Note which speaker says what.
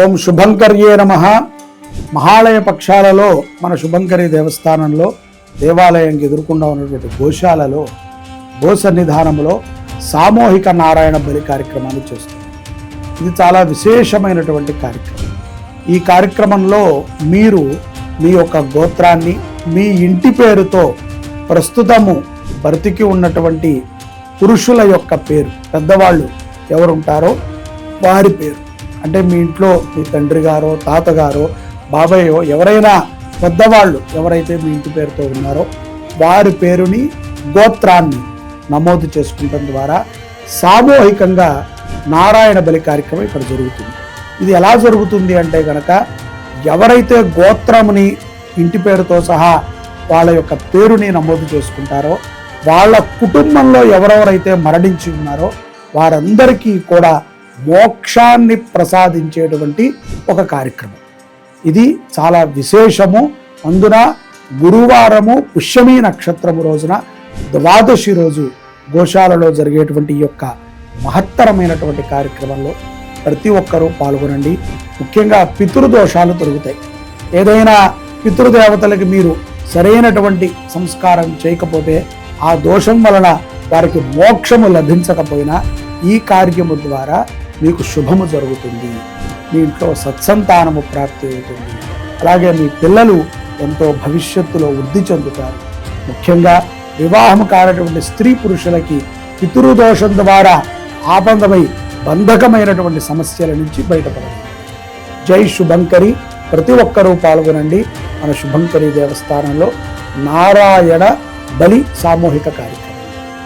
Speaker 1: ఓం శుభంకర్యే నమః. మహాలయ పక్షాలలో మన శుభంకరి దేవస్థానంలో దేవాలయంకి ఎదురుకుండా ఉన్నటువంటి గోశాలలో గో సన్నిధానంలో సామూహిక నారాయణ బలి కార్యక్రమాన్ని చేస్తున్నాం. ఇది చాలా విశేషమైనటువంటి కార్యక్రమం. ఈ కార్యక్రమంలో మీరు మీ యొక్క గోత్రాన్ని మీ ఇంటి పేరుతో ప్రస్తుతము బ్రతికి ఉన్నటువంటి పురుషుల యొక్క పేరు, పెద్దవాళ్ళు ఎవరుంటారో వారి పేరు, అంటే మీ ఇంట్లో మీ తండ్రి గారో తాతగారో బాబాయో ఎవరైనా పెద్దవాళ్ళు ఎవరైతే మీ ఇంటి పేరుతో ఉన్నారో వారి పేరుని గోత్రాన్ని నమోదు చేసుకుంటం ద్వారా సామూహికంగా నారాయణ బలి కార్యక్రమం ఇక్కడ జరుగుతుంది. ఇది ఎలా జరుగుతుంది అంటే కనుక ఎవరైతే గోత్రముని ఇంటి పేరుతో సహా వాళ్ళ యొక్క పేరుని నమోదు చేసుకుంటారో వాళ్ళ కుటుంబంలో ఎవరెవరైతే మరణించి ఉన్నారో వారందరికీ కూడా మోక్షాన్ని ప్రసాదించేటువంటి ఒక కార్యక్రమం. ఇది చాలా విశేషము. అందున గురువారము పుష్యమి నక్షత్రము రోజున ద్వాదశి రోజు గోశాలలో జరిగేటువంటి ఈ యొక్క మహత్తరమైనటువంటి కార్యక్రమంలో ప్రతి ఒక్కరూ పాల్గొనండి. ముఖ్యంగా పితృదోషాలు తొలగుతాయి. ఏదైనా పితృదేవతలకి మీరు సరైనటువంటి సంస్కారం చేయకపోతే ఆ దోషం వలన వారికి మోక్షము లభించకపోయినా ఈ కార్యము ద్వారా మీకు శుభము జరుగుతుంది. మీ ఇంట్లో సత్సంతానము ప్రాప్తి అవుతుంది. అలాగే మీ పిల్లలు ఎంతో భవిష్యత్తులో వృద్ధి చెందుతారు. ముఖ్యంగా వివాహం కానటువంటి స్త్రీ పురుషులకి పితృదోషం ద్వారా ఆబంధమై బంధకమైనటువంటి సమస్యల నుంచి బయటపడండి. జై శుభంకరి. ప్రతి ఒక్కరూ పాల్గొనండి. మన శుభంకరి దేవస్థానంలో నారాయణ బలి సామూహిక కార్యక్రమం.